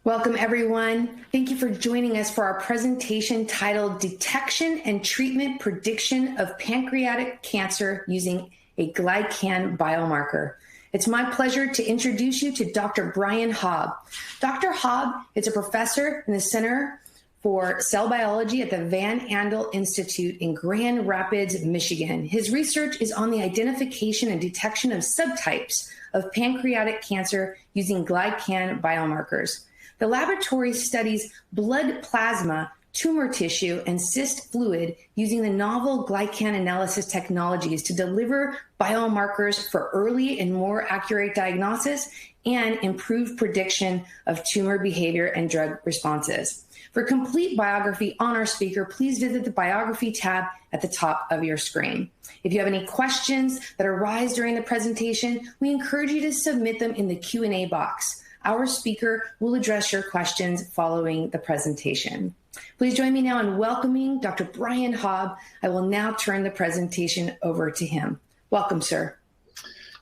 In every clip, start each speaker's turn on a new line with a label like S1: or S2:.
S1: Welcome, everyone. Thank you for joining us for our presentation titled Detection and Treatment Prediction of Pancreatic Cancer Using a Glycan Biomarker. It's my pleasure to introduce you to Dr. Brian Haab. Dr. Haab is a professor in the Center for Cell Biology at the Van Andel Institute in Grand Rapids, Michigan. His research is on the identification and detection of subtypes of pancreatic cancer using Glycan biomarkers. The laboratory studies blood plasma, tumor tissue, and cyst fluid using the novel glycan analysis technologies to deliver biomarkers for early and more accurate diagnosis and improved prediction of tumor behavior and drug responses. For complete biography on our speaker, please visit the Biography tab at the top of your screen. If you have any questions that arise during the presentation, we encourage you to submit them in the Q&A box. Our speaker will address your questions following the presentation. Please join me now in welcoming Dr. Brian Haab. I will now turn the presentation over to him. Welcome, sir.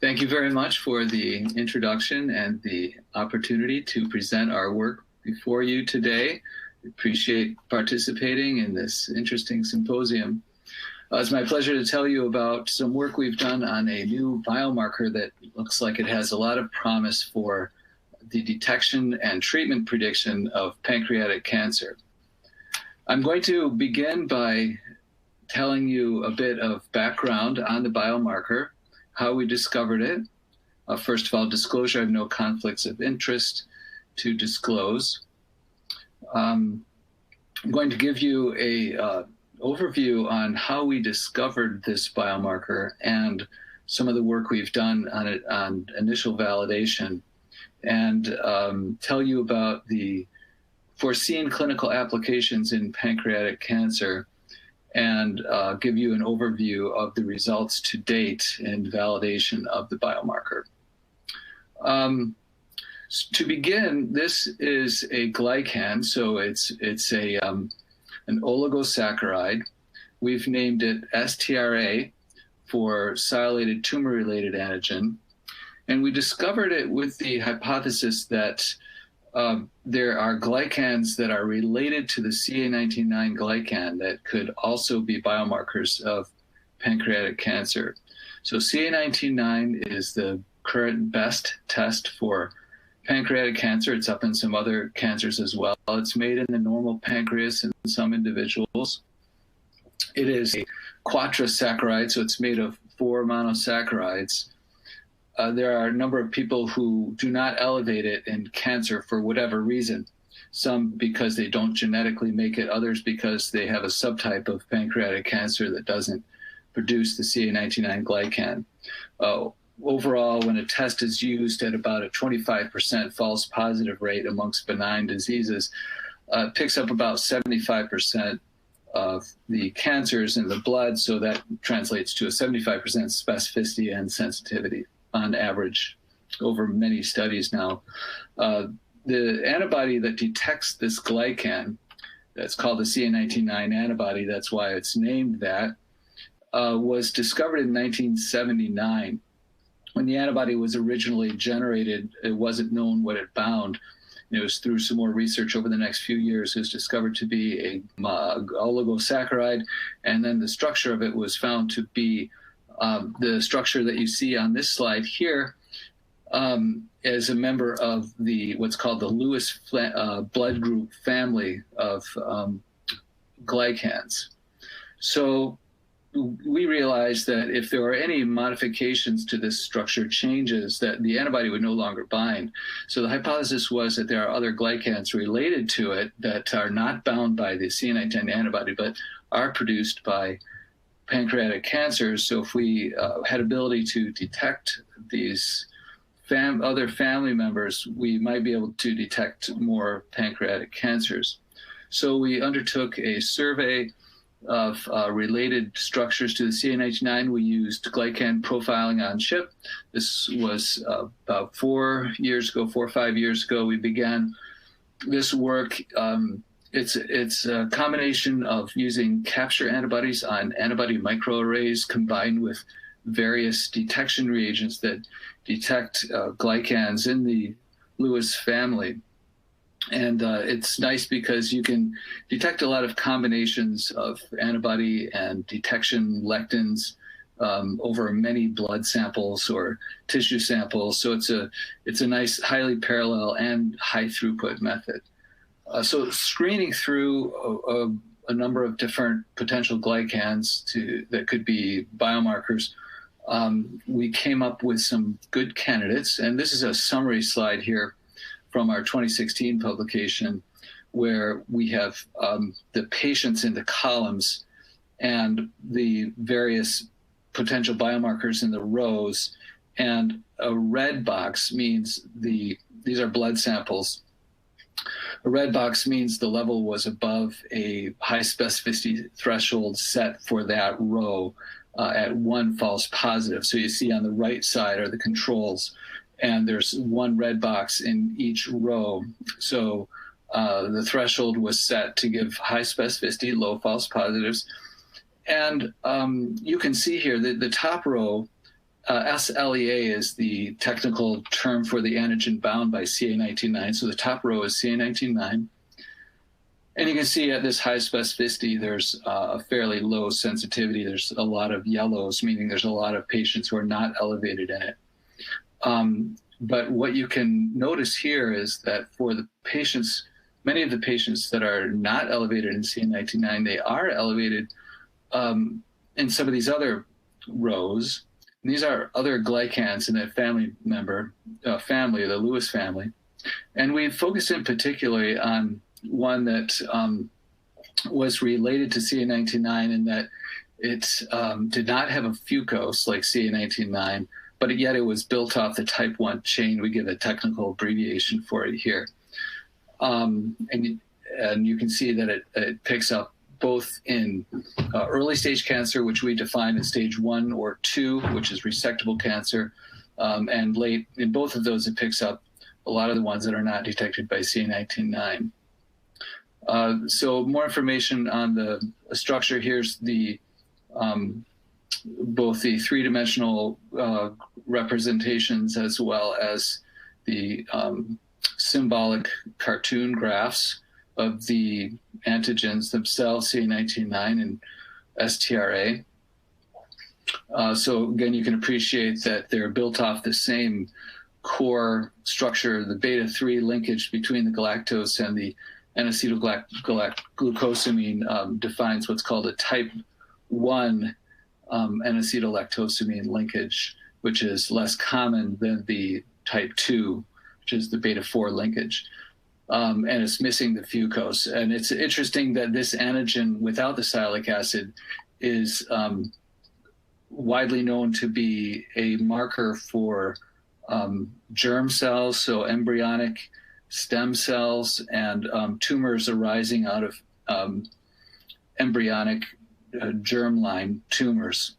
S2: Thank you very much for the introduction and the opportunity to present our work before you today. Appreciate participating in this interesting symposium. It's my pleasure to tell you about some work we've done on a new biomarker that looks like it has a lot of promise for the detection and treatment prediction of pancreatic cancer. I'm going to begin by telling you a bit of background on the biomarker, how we discovered it. First of all, disclosure, I have no conflicts of interest to disclose. I'm going to give you a overview on how we discovered this biomarker and some of the work we've done on it on initial validation, and tell you about the foreseen clinical applications in pancreatic cancer, and give you an overview of the results to date in validation of the biomarker. To begin, this is a glycan, so it's an oligosaccharide. We've named it sTRA for sialylated tumor-related antigen. And we discovered it with the hypothesis that there are glycans that are related to the CA19-9 glycan that could also be biomarkers of pancreatic cancer. So CA19-9 is the current best test for pancreatic cancer. It's up in some other cancers as well. It's made in the normal pancreas in some individuals. It is a quadrasaccharide, so it's made of 4 monosaccharides. There are a number of people who do not elevate it in cancer for whatever reason. Some because they don't genetically make it, others because they have a subtype of pancreatic cancer that doesn't produce the CA19-9 glycan. Overall, when a test is used at about a 25% false positive rate amongst benign diseases, it picks up about 75% of the cancers in the blood, so that translates to a 75% specificity and sensitivity on average over many studies now. The antibody that detects this glycan, that's called the CA19-9 antibody, that's why it's named that, was discovered in 1979. When the antibody was originally generated, it wasn't known what it bound. It was through some more research over the next few years, it was discovered to be a oligosaccharide, and then the structure of it was found to be the structure that you see on this slide here as a member of the what's called the Lewis blood group family of glycans. So we realized that if there were any modifications to this structure, changes, that the antibody would no longer bind. So the hypothesis was that there are other glycans related to it that are not bound by the CA19 antibody, but are produced by pancreatic cancers. So if we had ability to detect these other family members, we might be able to detect more pancreatic cancers. So we undertook a survey of related structures to the CA19-9. We used Glycan Profiling on chip. This was about 4 or 5 years ago. We began this work. It's a combination of using capture antibodies on antibody microarrays combined with various detection reagents that detect glycans in the Lewis family. And it's nice because you can detect a lot of combinations of antibody and detection lectins over many blood samples or tissue samples. So it's a nice, highly parallel and high throughput method. So screening through a number of different potential glycans that could be biomarkers, we came up with some good candidates. And this is a summary slide here from our 2016 publication, where we have the patients in the columns and the various potential biomarkers in the rows. And a red box means these are blood samples. A red box means the level was above a high specificity threshold set for that row at 1 false positive. So you see on the right side are the controls, and there's 1 red box in each row. So the threshold was set to give high specificity, low false positives. And you can see here that the top row, SLEA is the technical term for the antigen bound by CA19-9. So the top row is CA19-9. And you can see at this high specificity, there's a fairly low sensitivity. There's a lot of yellows, meaning there's a lot of patients who are not elevated in it. But what you can notice here is that for the patients, many of the patients that are not elevated in CA19-9, they are elevated in some of these other rows. And these are other glycans in that family, the Lewis family. And we focused in particularly on one that was related to CA19-9 in that it did not have a fucose like CA19-9, but yet it was built off the type 1 chain. We give a technical abbreviation for it here. And you can see that it picks up both in early stage cancer, which we define as stage 1 or 2, which is resectable cancer, and late. In both of those, it picks up a lot of the ones that are not detected by CA19-9. So more information on the structure. Here's both the 3-dimensional representations as well as the symbolic cartoon graphs of the antigens themselves, CA19-9 and sTRA. So again, you can appreciate that they're built off the same core structure. The beta-3 linkage between the galactose and the N-acetylglucosamine defines what's called a type 1 N-acetylactosamine linkage, which is less common than the type 2, which is the beta-4 linkage. And it's missing the fucose. And it's interesting that this antigen without the sialic acid is widely known to be a marker for germ cells, so embryonic stem cells and tumors arising out of embryonic germline tumors.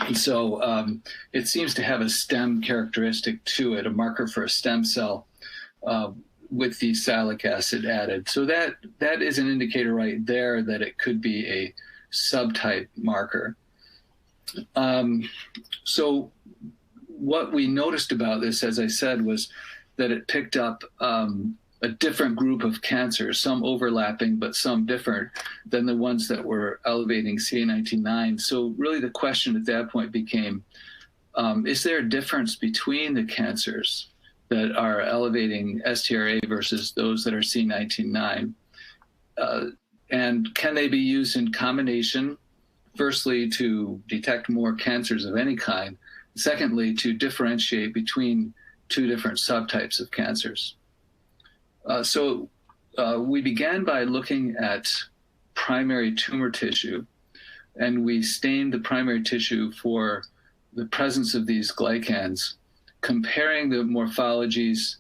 S2: And so it seems to have a stem characteristic to it, a marker for a stem cell with the sialic acid added. So that is an indicator right there that it could be a subtype marker. So what we noticed about this, as I said, was that it picked up a different group of cancers, some overlapping, but some different than the ones that were elevating CA19-9. So really the question at that point became, is there a difference between the cancers that are elevating sTRA versus those that are CA19-9? And can they be used in combination, firstly, to detect more cancers of any kind, secondly, to differentiate between 2 different subtypes of cancers? So we began by looking at primary tumor tissue, and we stained the primary tissue for the presence of these glycans, comparing the morphologies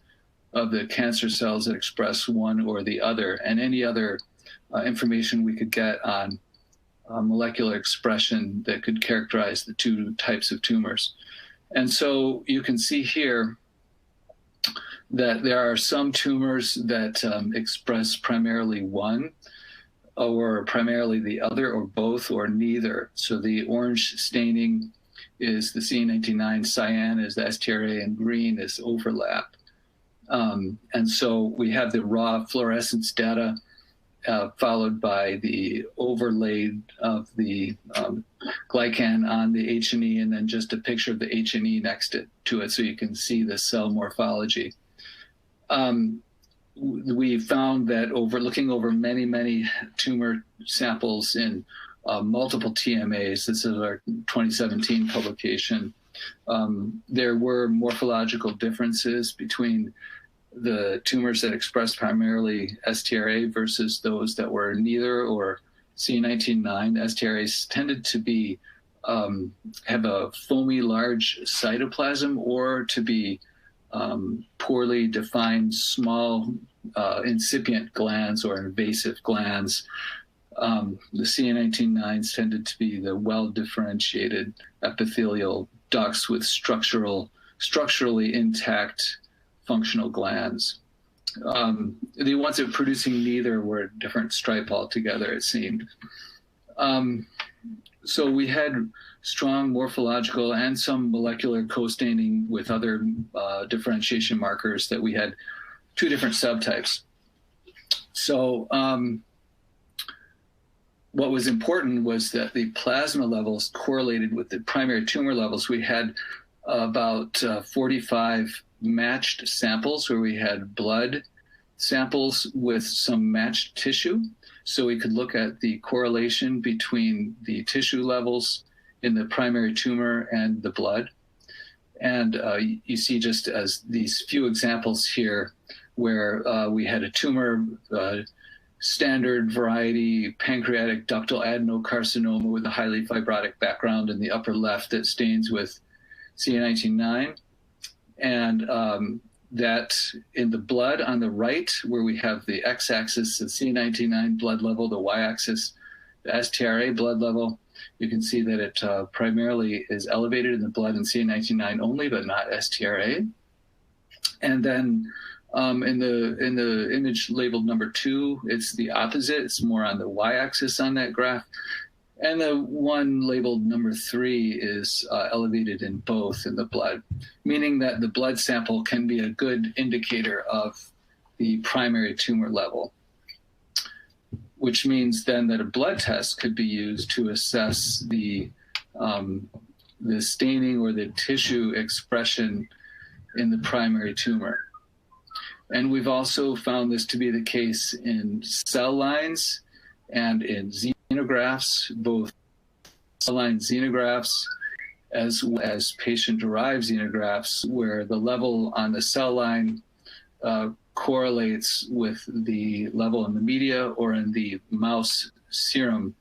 S2: of the cancer cells that express one or the other, and any other information we could get on molecular expression that could characterize the 2 types of tumors. And so you can see here that there are some tumors that express primarily one or primarily the other or both or neither. So the orange staining is the CA19-9, cyan is the sTRA, and green is overlap. And so we have the raw fluorescence data followed by the overlay of the glycan on the H&E, and then just a picture of the H&E next to it so you can see the cell morphology. We found that looking over many, many tumor samples in multiple TMAs, this is our 2017 publication, there were morphological differences between the tumors that expressed primarily sTRA versus those that were neither or CA19-9. sTRAs tended to be have a foamy large cytoplasm or to be poorly defined small incipient glands or invasive glands. The CA19-9s tended to be the well-differentiated epithelial ducts with structurally intact functional glands. The ones that were producing neither were a different stripe altogether, it seemed. So we had strong morphological and some molecular co-staining with other differentiation markers that we had 2 different subtypes. So what was important was that the plasma levels correlated with the primary tumor levels. We had about 45 matched samples where we had blood samples with some matched tissue. So we could look at the correlation between the tissue levels in the primary tumor and the blood. And you see just as these few examples here where we had a tumor, standard variety pancreatic ductal adenocarcinoma with a highly fibrotic background in the upper left that stains with CA19-9. And that in the blood on the right, where we have the x-axis, the CA19-9 blood level, the y-axis, the sTRA blood level, you can see that it primarily is elevated in the blood in CA19-9 only, but not sTRA. And then in the image labeled number 2, it's the opposite. It's more on the y-axis on that graph. And the one labeled number 3 is elevated in both in the blood, meaning that the blood sample can be a good indicator of the primary tumor level, which means then that a blood test could be used to assess the staining or the tissue expression in the primary tumor. And we've also found this to be the case in cell lines and in xenografts, both cell line xenografts as well as patient-derived xenografts, where the level on the cell line correlates with the level in the media or in the mouse serum.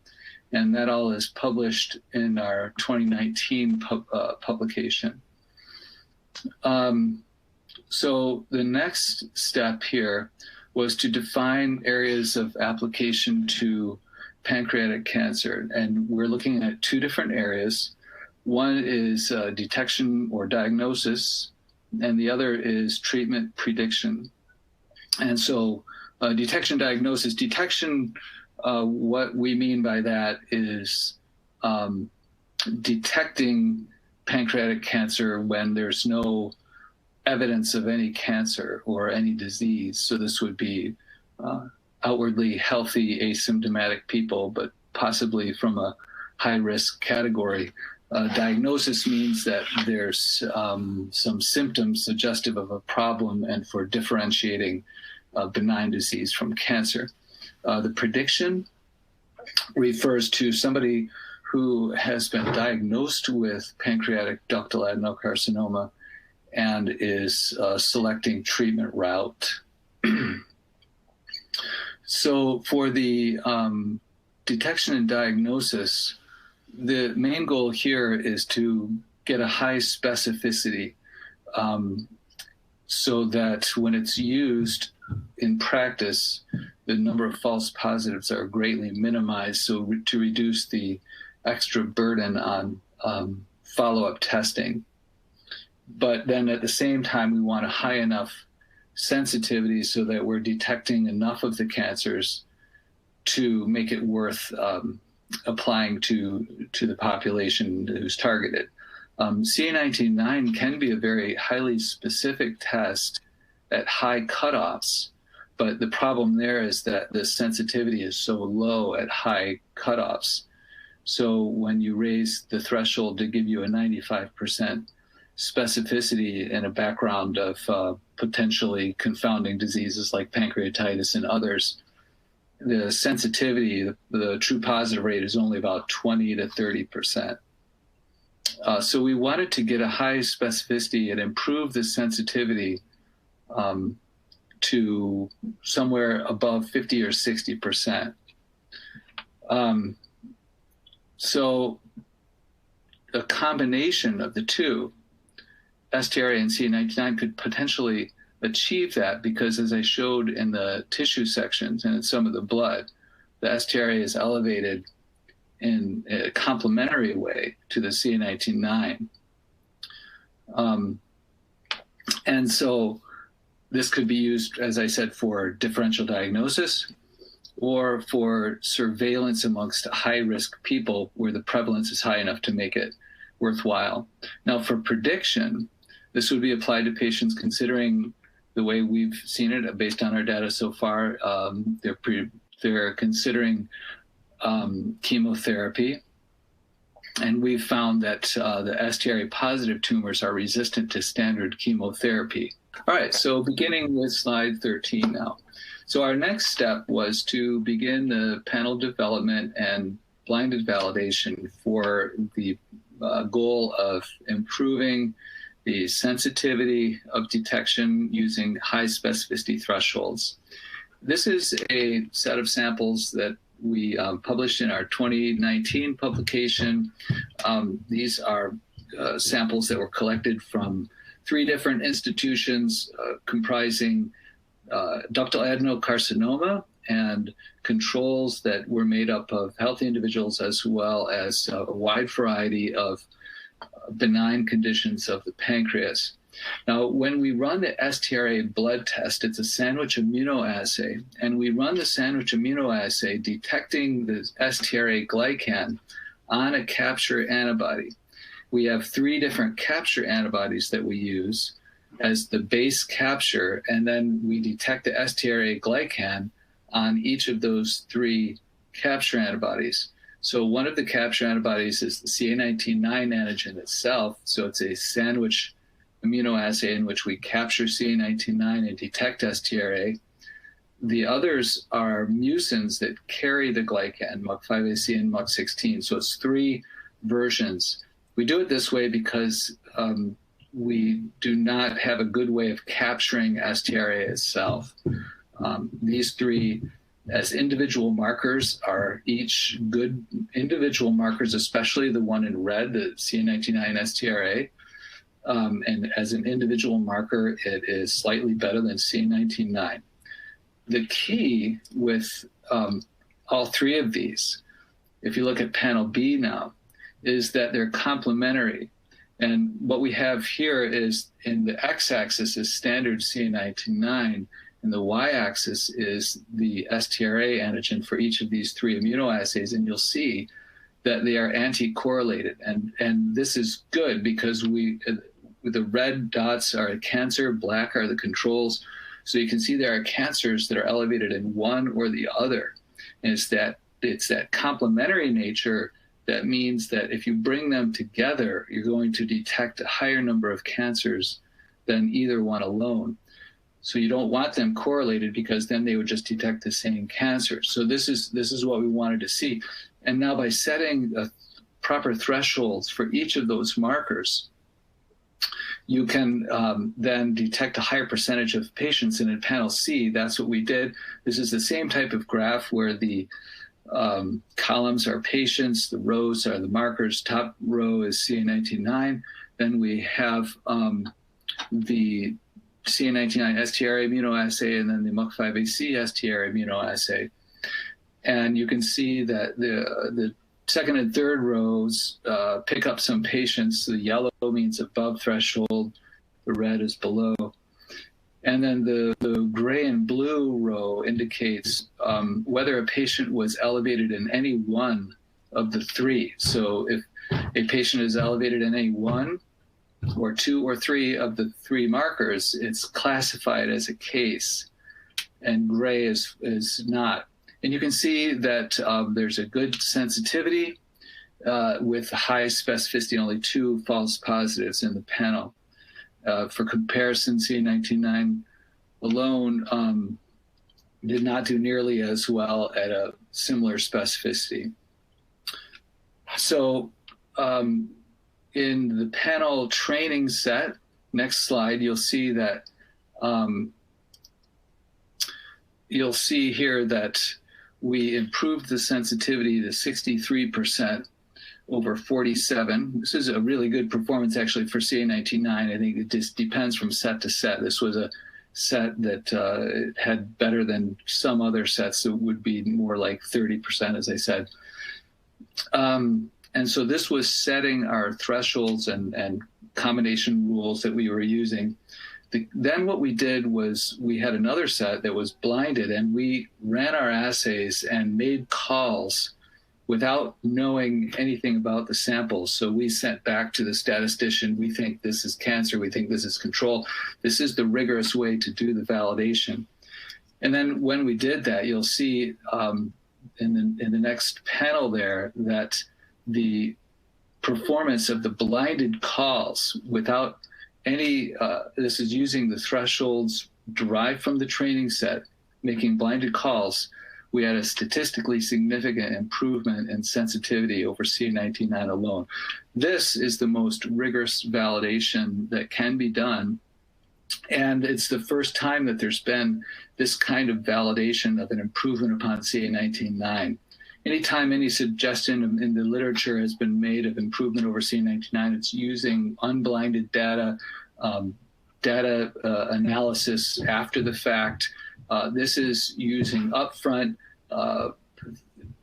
S2: And that all is published in our 2019 publication. So the next step here was to define areas of application to pancreatic cancer. And we're looking at 2 different areas. One is detection or diagnosis, and the other is treatment prediction. And so detection, what we mean by that is detecting pancreatic cancer when there's no evidence of any cancer or any disease. So this would be outwardly healthy, asymptomatic people, but possibly from a high-risk category. Diagnosis means that there's some symptoms suggestive of a problem and for differentiating benign disease from cancer. The prediction refers to somebody who has been diagnosed with pancreatic ductal adenocarcinoma and is selecting treatment route. So for the detection and diagnosis, the main goal here is to get a high specificity so that when it's used in practice, the number of false positives are greatly minimized, so to reduce the extra burden on follow-up testing. But then at the same time, we want a high enough sensitivity so that we're detecting enough of the cancers to make it worth applying to the population who's targeted. CA19-9 can be a very highly specific test at high cutoffs. But the problem there is that the sensitivity is so low at high cutoffs. So when you raise the threshold to give you a 95% specificity in a background of potentially confounding diseases like pancreatitis and others, the sensitivity, the true positive rate is only about 20 to 30%. So we wanted to get a high specificity and improve the sensitivity to somewhere above 50 or 60%. So a combination of the two, sTRA and CA19-9, could potentially achieve that, because as I showed in the tissue sections and in some of the blood, the sTRA is elevated in a complementary way to the CA19-9. And so this could be used, as I said, for differential diagnosis or for surveillance amongst high-risk people where the prevalence is high enough to make it worthwhile. Now, for prediction, this would be applied to patients considering the way we've seen it based on our data so far. They're considering chemotherapy, and we've found that the sTRA positive tumors are resistant to standard chemotherapy. All right, so beginning with slide 13 now. So our next step was to begin the panel development and blinded validation for the goal of improving the sensitivity of detection using high specificity thresholds. This is a set of samples that we published in our 2019 publication. These are samples that were collected from 3 different institutions comprising ductal adenocarcinoma and controls that were made up of healthy individuals, as well as a wide variety of benign conditions of the pancreas. Now, when we run the sTRA blood test, it's a sandwich immunoassay, and we run the sandwich immunoassay detecting the sTRA glycan on a capture antibody. We have 3 different capture antibodies that we use as the base capture, and then we detect the sTRA glycan on each of those 3 capture antibodies. So one of the capture antibodies is the CA19-9 antigen itself. So it's a sandwich immunoassay in which we capture CA19-9 and detect sTRA. The others are mucins that carry the glycan, MUC5AC and MUC16. So it's 3 versions. We do it this way because we do not have a good way of capturing sTRA itself. These 3 as individual markers are each good individual markers, especially the one in red, the CA19-9 sTRA. And as an individual marker, it is slightly better than CA19-9. The key with all 3 of these, if you look at panel B now, is that they're complementary. And what we have here is, in the x-axis is standard CA19-9, and the y-axis is the sTRA antigen for each of these 3 immunoassays, and you'll see that they are anti-correlated. And this is good because the red dots are cancer, black are the controls. So you can see there are cancers that are elevated in one or the other. And it's that complementary nature that means that if you bring them together, you're going to detect a higher number of cancers than either one alone. So you don't want them correlated, because then they would just detect the same cancer. So this is what we wanted to see. And now by setting proper thresholds for each of those markers, you can then detect a higher percentage of patients. And in panel C, that's what we did. This is the same type of graph where the columns are patients, the rows are the markers. Top row is CA19-9. Then we have the CA19-9 sTRA immunoassay, and then the MUC5AC sTRA immunoassay. And you can see that the second and third rows pick up some patients. The yellow means above threshold, the red is below. And then the gray and blue row indicates whether a patient was elevated in any one of the 3. So if a patient is elevated in any one, or 2 or 3 of the 3 markers, it's classified as a case, and gray is not. And you can see that there's a good sensitivity with high specificity, only 2 false positives in the panel. For comparison, CA19-9 alone did not do nearly as well at a similar specificity. So in the panel training set, next slide, you'll see that you'll see here that we improved the sensitivity to 63% over 47. This is a really good performance actually for CA19-9. I think it just depends from set to set. This was a set that had better than some other sets that would be more like 30%, as I said. And so this was setting our thresholds and combination rules that we were using. Then what we did was we had another set that was blinded, and we ran our assays and made calls without knowing anything about the samples. So we sent back to the statistician, we think this is cancer, we think this is control. This is the rigorous way to do the validation. And then when we did that, you'll see in the next panel there that the performance of the blinded calls without any, this is using the thresholds derived from the training set, making blinded calls, we had a statistically significant improvement in sensitivity over CA19-9 alone. This is the most rigorous validation that can be done. And it's the first time that there's been this kind of validation of an improvement upon CA19-9. Anytime any suggestion in the literature has been made of improvement over CA19-9, it's using unblinded data, analysis after the fact. This is using upfront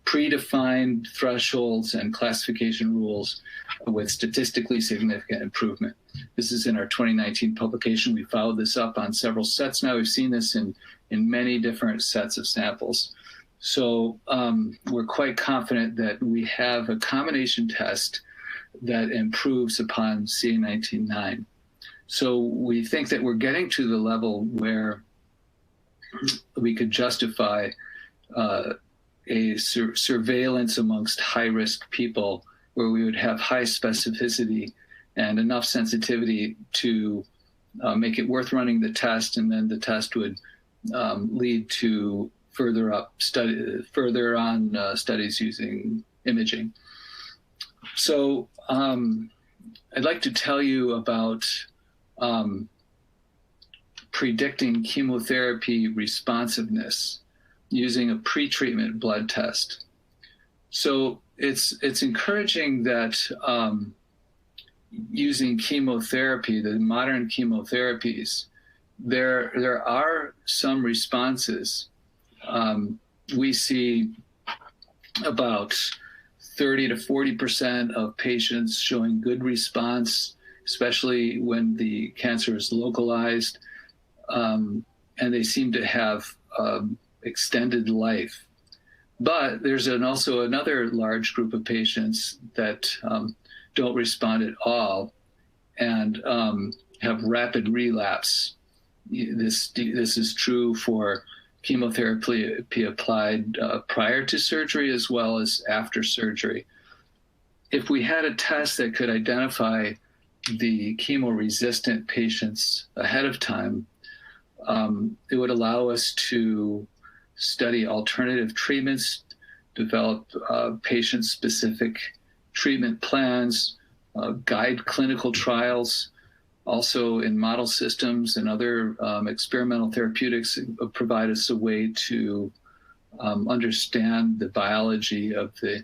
S2: predefined thresholds and classification rules with statistically significant improvement. This is in our 2019 publication. We followed this up on several sets now. We've seen this in many different sets of samples. So we're quite confident that we have a combination test that improves upon CA19-9. So we think that we're getting to the level where we could justify a surveillance amongst high-risk people where we would have high specificity and enough sensitivity to make it worth running the test, and then the test would lead to further studies using imaging. So I'd like to tell you about predicting chemotherapy responsiveness using a pretreatment blood test. So it's encouraging that using chemotherapy, the modern chemotherapies, there are some responses. We see about 30 to 40% of patients showing good response, especially when the cancer is localized, and they seem to have extended life. But there's also another large group of patients that don't respond at all and have rapid relapse. This is true for chemotherapy applied prior to surgery as well as after surgery. If we had a test that could identify the chemo-resistant patients ahead of time, it would allow us to study alternative treatments, develop patient-specific treatment plans, guide clinical trials. Also in model systems and other experimental therapeutics, provide us a way to understand the biology of the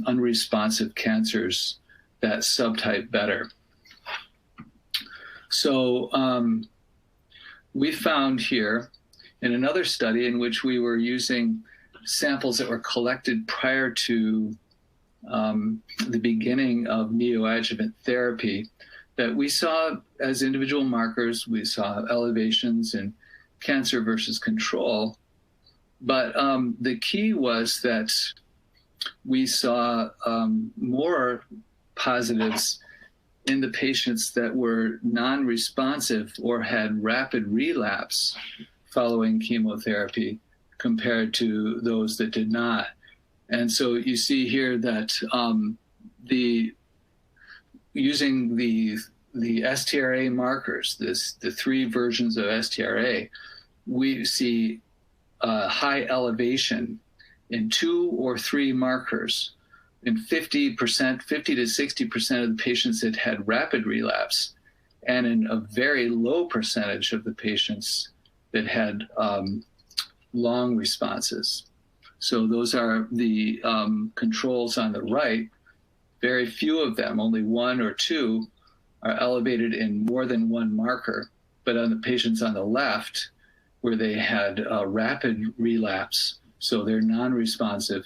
S2: unresponsive cancers that subtype better. So we found here in another study in which we were using samples that were collected prior to the beginning of neoadjuvant therapy, that we saw as individual markers, we saw elevations in cancer versus control. But the key was that we saw more positives in the patients that were non-responsive or had rapid relapse following chemotherapy compared to those that did not. And so you see here that using the sTRA markers, the three versions of sTRA, we see high elevation in 2 or 3 markers. In 50 to 60% of the patients that had rapid relapse, and in a very low percentage of the patients that had long responses. So those are the controls on the right. Very few of them, only 1 or 2, are elevated in more than 1 marker. But on the patients on the left, where they had rapid relapse, so they're non-responsive,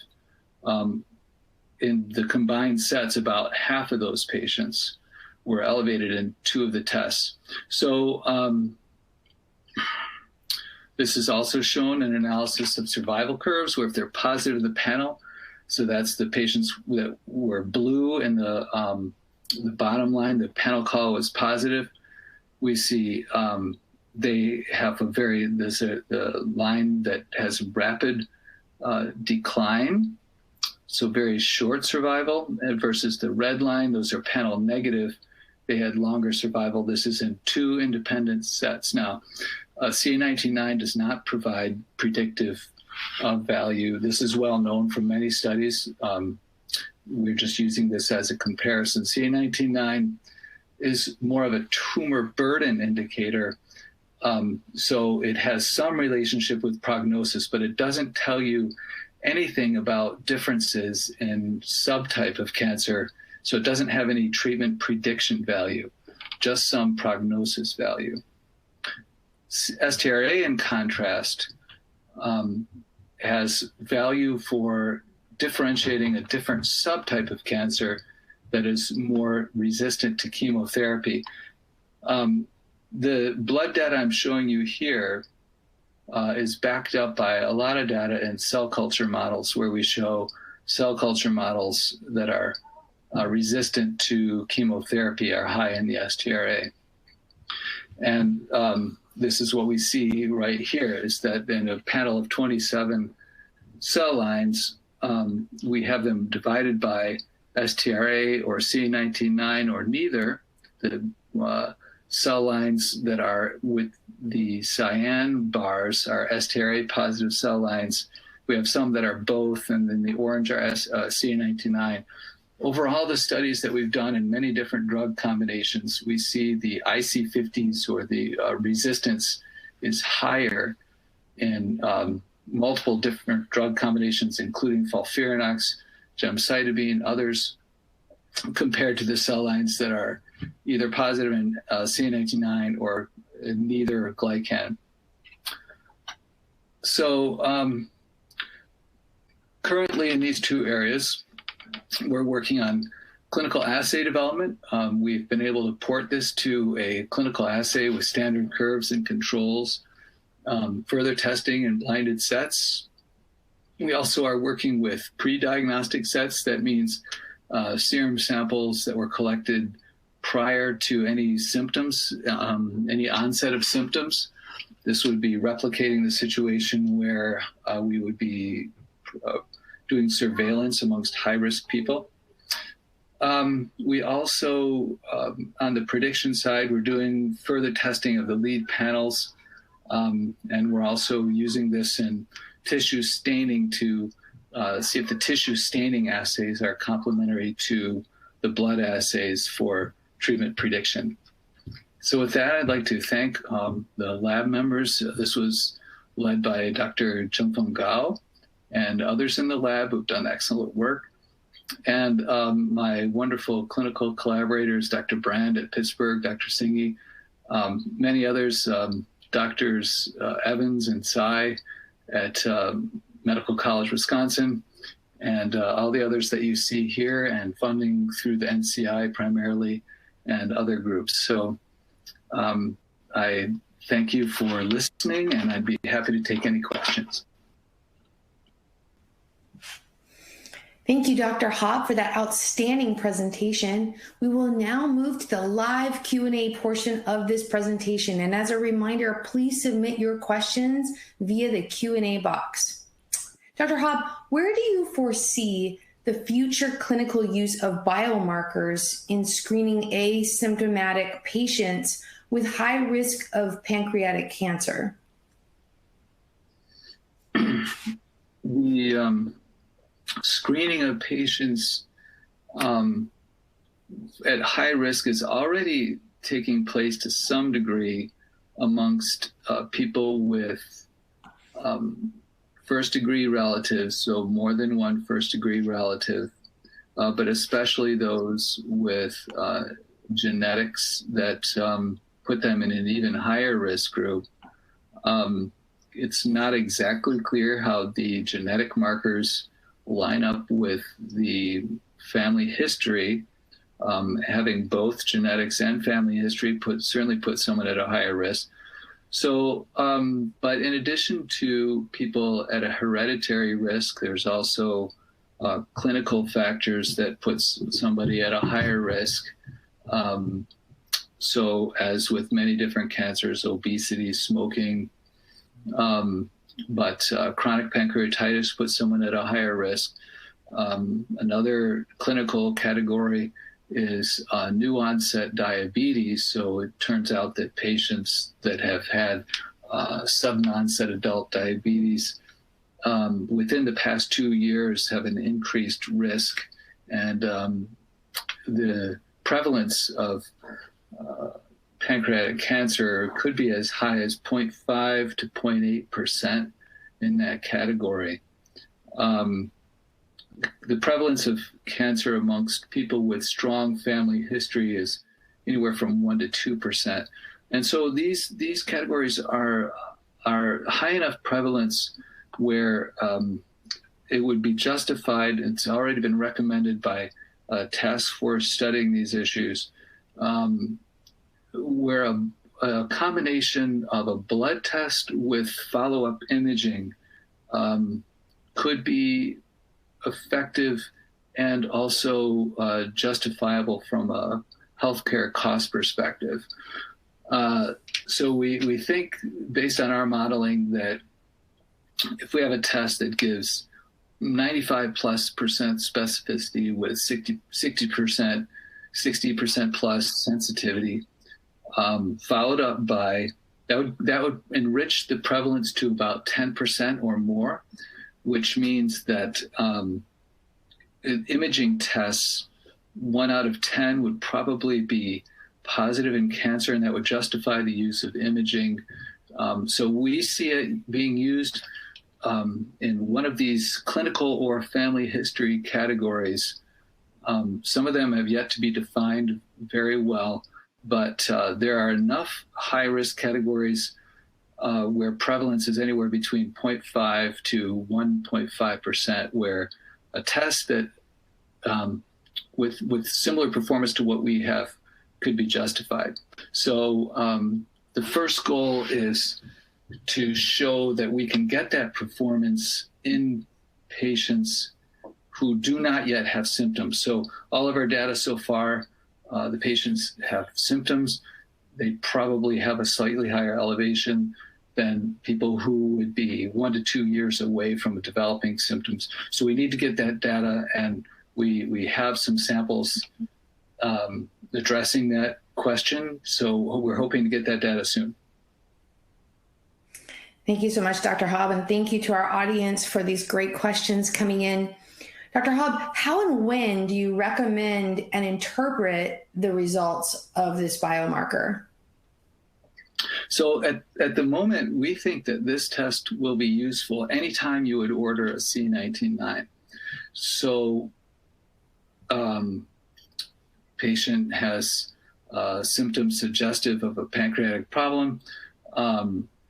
S2: in the combined sets, about half of those patients were elevated in 2 of the tests. So this is also shown in analysis of survival curves, where if they're positive in the panel, so that's the patients that were blue in the bottom line, the panel call was positive. We see they have there's a line that has rapid decline, so very short survival, versus the red line, those are panel negative. They had longer survival. This is in 2 independent sets. Now, CA19-9 does not provide predictive value. This is well known from many studies. We're just using this as a comparison. CA19-9 is more of a tumor burden indicator. So it has some relationship with prognosis, but it doesn't tell you anything about differences in subtype of cancer. So it doesn't have any treatment prediction value, just some prognosis value. sTRA, in contrast, has value for differentiating a different subtype of cancer that is more resistant to chemotherapy. The blood data I'm showing you here is backed up by a lot of data in cell culture models, where we show cell culture models that are resistant to chemotherapy are high in the sTRA. And this is what we see right here, is that in a panel of 27 cell lines, we have them divided by sTRA or CA19-9 or neither. The cell lines that are with the cyan bars are sTRA positive cell lines. We have some that are both, and then the orange are CA19-9. Over all the studies that we've done in many different drug combinations, we see the IC50s, or the resistance, is higher in multiple different drug combinations, including FOLFIRINOX, gemcitabine, others, compared to the cell lines that are either positive in CA19-9 or neither glycan. So currently in these 2 areas, we're working on clinical assay development. We've been able to port this to a clinical assay with standard curves and controls, further testing in blinded sets. We also are working with pre-diagnostic sets. That means serum samples that were collected prior to any symptoms, any onset of symptoms. This would be replicating the situation where we would be doing surveillance amongst high-risk people. We also, on the prediction side, we're doing further testing of the lead panels, and we're also using this in tissue staining to see if the tissue staining assays are complementary to the blood assays for treatment prediction. So with that, I'd like to thank the lab members. This was led by Dr. Jungfeng Gao and others in the lab who've done excellent work. And my wonderful clinical collaborators, Dr. Brand at Pittsburgh, Dr. Singhi, many others, Drs. Evans and Tsai at Medical College, Wisconsin, and all the others that you see here, and funding through the NCI primarily, and other groups. So I thank you for listening, and I'd be happy to take any questions.
S1: Thank you, Dr. Haab, for that outstanding presentation. We will now move to the live Q&A portion of this presentation. And as a reminder, please submit your questions via the Q&A box. Dr. Haab, where do you foresee the future clinical use of biomarkers in screening asymptomatic patients with high risk of pancreatic cancer?
S2: The screening of patients at high risk is already taking place to some degree amongst people with first-degree relatives, so more than one first-degree relative, but especially those with genetics that put them in an even higher risk group. It's not exactly clear how the genetic markers line up with the family history. Having both genetics and family history certainly put someone at a higher risk. So, but in addition to people at a hereditary risk, there's also clinical factors that puts somebody at a higher risk. So as with many different cancers, obesity, smoking, but chronic pancreatitis puts someone at a higher risk. Another clinical category is new onset diabetes. So it turns out that patients that have had sudden onset adult diabetes within the past 2 years have an increased risk. And the prevalence of pancreatic cancer could be as high as 0.5 to 0.8% in that category. The prevalence of cancer amongst people with strong family history is anywhere from 1 to 2%. And so these categories are high enough prevalence where it would be justified. It's already been recommended by a task force studying these issues, where a combination of a blood test with follow-up imaging could be effective and also justifiable from a healthcare cost perspective. So we think, based on our modeling, that if we have a test that gives 95+% specificity with 60% plus sensitivity, followed up by that would enrich the prevalence to about 10% or more, which means that imaging tests, 1 out of 10 would probably be positive in cancer, and that would justify the use of imaging. So we see it being used in one of these clinical or family history categories. Some of them have yet to be defined very well, but there are enough high-risk categories where prevalence is anywhere between 0.5 to 1.5%, where a test that with similar performance to what we have could be justified. So the first goal is to show that we can get that performance in patients who do not yet have symptoms. So all of our data so far, the patients have symptoms. They probably have a slightly higher elevation than people who would be 1 to 2 years away from developing symptoms. So we need to get that data, and we have some samples addressing that question. So we're hoping to get that data soon.
S1: Thank you so much, Dr. Haab, and thank you to our audience for these great questions coming in. Dr. Haab, how and when do you recommend and interpret the results of this biomarker?
S2: So at the moment, we think that this test will be useful anytime you would order a C19-9. So patient has symptoms suggestive of a pancreatic problem,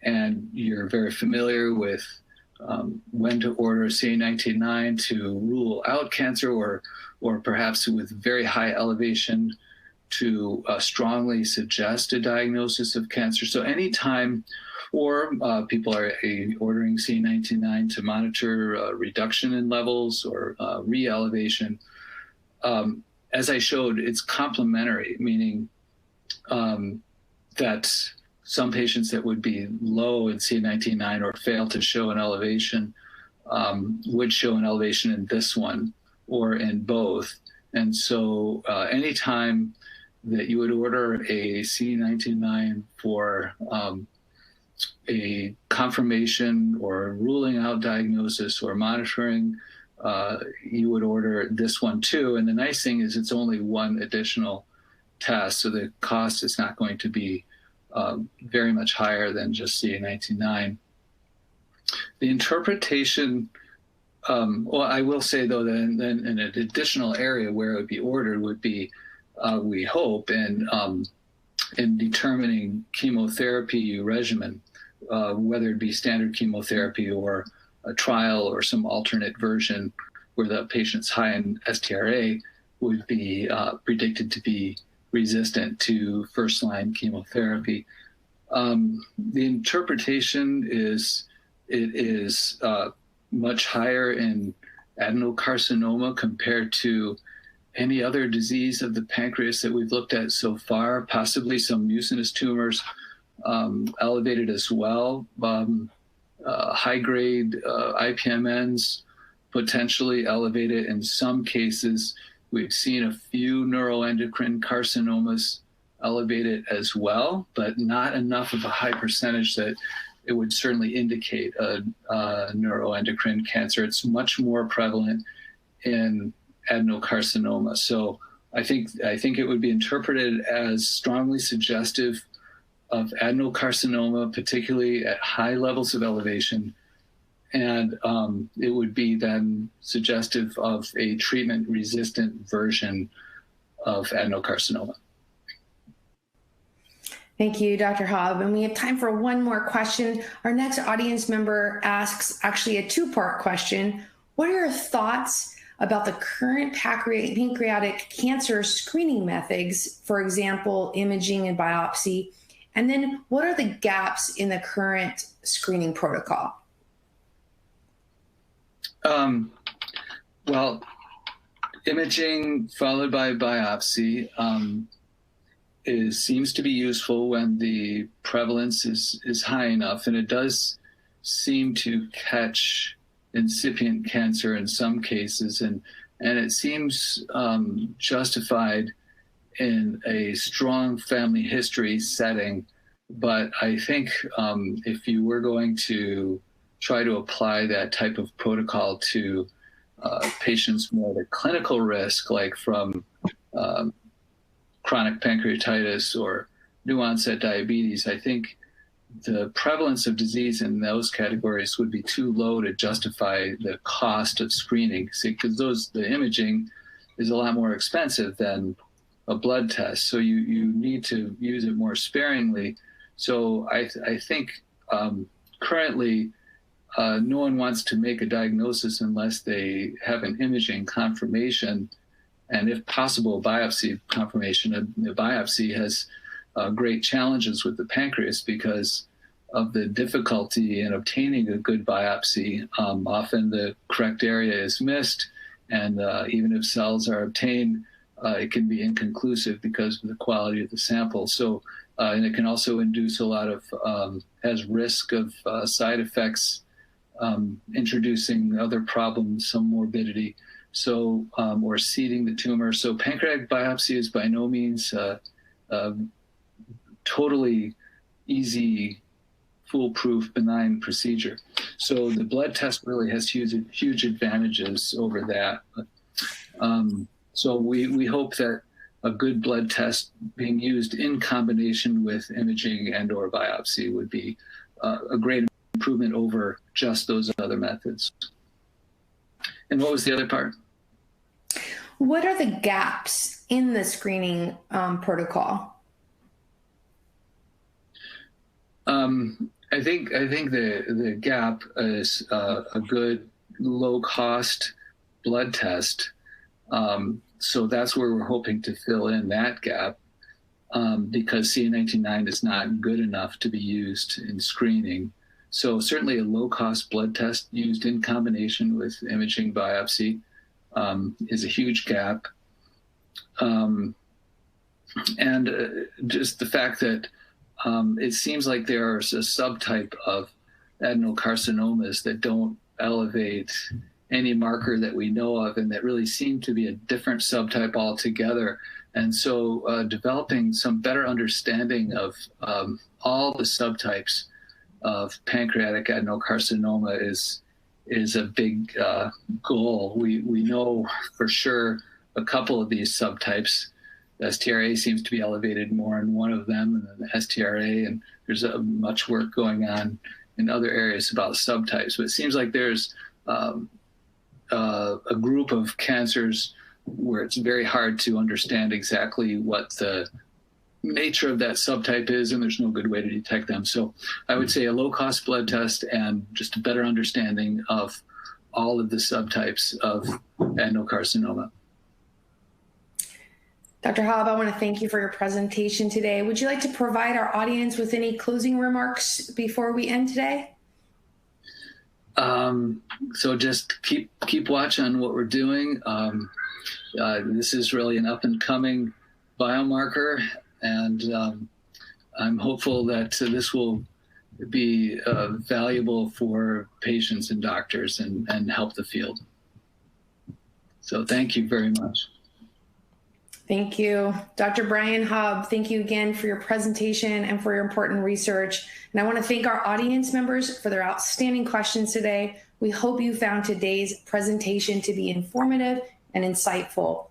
S2: and you're very familiar with when to order a CA19-9 to rule out cancer, or perhaps with very high elevation to strongly suggest a diagnosis of cancer. So anytime Or people are ordering CA19-9 to monitor reduction in levels or re-elevation. As I showed, it's complementary, meaning that some patients that would be low in CA19-9 or fail to show an elevation would show an elevation in this one or in both. And so anytime that you would order a CA19-9 for a confirmation or ruling out diagnosis or monitoring, you would order this one too. And the nice thing is it's only one additional test, so the cost is not going to be very much higher than just CA19-9. The interpretation, well, I will say though that in an additional area where it would be ordered would be, we hope, in determining chemotherapy regimen, whether it be standard chemotherapy or a trial or some alternate version where the patient's high in sTRA would be predicted to be resistant to first-line chemotherapy. The interpretation is it is much higher in adenocarcinoma compared to any other disease of the pancreas that we've looked at so far, possibly some mucinous tumors elevated as well, high-grade IPMNs potentially elevated in some cases. We've seen a few neuroendocrine carcinomas elevated as well, but not enough of a high percentage that it would certainly indicate a neuroendocrine cancer. It's much more prevalent in adenocarcinoma. So I think it would be interpreted as strongly suggestive of adenocarcinoma, particularly at high levels of elevation. And it would be then suggestive of a treatment-resistant version of adenocarcinoma.
S1: Thank you, Dr. Haab. And we have time for one more question. Our next audience member asks actually a two-part question. What are your thoughts about the current pancreatic cancer screening methods, for example, imaging and biopsy? And then what are the gaps in the current screening protocol?
S2: Well, imaging followed by biopsy seems to be useful when the prevalence is high enough, and it does seem to catch incipient cancer in some cases, and it seems justified in a strong family history setting. But I think if you were going to try to apply that type of protocol to patients more at clinical risk, like from chronic pancreatitis or new onset diabetes, I think the prevalence of disease in those categories would be too low to justify the cost of screening, because the imaging is a lot more expensive than a blood test. So you need to use it more sparingly. So I think currently no one wants to make a diagnosis unless they have an imaging confirmation, and if possible, biopsy confirmation. The biopsy has great challenges with the pancreas because of the difficulty in obtaining a good biopsy. Often the correct area is missed, and even if cells are obtained, it can be inconclusive because of the quality of the sample. So, and it can also induce a lot of, has risk of side effects, introducing other problems, some morbidity, so, or seeding the tumor. So pancreatic biopsy is by no means totally easy, foolproof, benign procedure. So the blood test really has huge advantages over that. So we hope that a good blood test being used in combination with imaging and or biopsy would be a great improvement over just those other methods. And what was the other part?
S1: What are the gaps in the screening protocol?
S2: I think the gap is a good low-cost blood test. So that's where we're hoping to fill in that gap. because CA19-9 is not good enough to be used in screening. So certainly a low-cost blood test used in combination with imaging biopsy is a huge gap. Just the fact that it seems like there is a subtype of adenocarcinomas that don't elevate any marker that we know of, and that really seem to be a different subtype altogether. And so developing some better understanding of all the subtypes of pancreatic adenocarcinoma is a big goal. We know for sure a couple of these subtypes. sTRA seems to be elevated more in one of them, and then sTRA, and there's much work going on in other areas about subtypes. But it seems like there's a group of cancers where it's very hard to understand exactly what the nature of that subtype is, and there's no good way to detect them. So I would say a low-cost blood test and just a better understanding of all of the subtypes of adenocarcinoma.
S1: Dr. Haab, I want to thank you for your presentation today. Would you like to provide our audience with any closing remarks before we end today?
S2: So just keep watch on what we're doing. This is really an up-and-coming biomarker, and I'm hopeful that this will be valuable for patients and doctors and help the field. So thank you very much.
S1: Thank you. Dr. Brian Haab, thank you again for your presentation and for your important research. And I want to thank our audience members for their outstanding questions today. We hope you found today's presentation to be informative and insightful.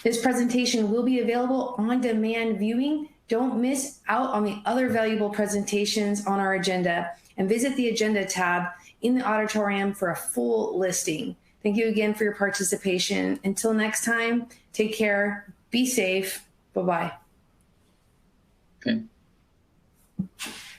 S1: This presentation will be available on demand viewing. Don't miss out on the other valuable presentations on our agenda, and visit the agenda tab in the auditorium for a full listing. Thank you again for your participation. Until next time, take care. Be safe. Bye-bye.
S2: Okay.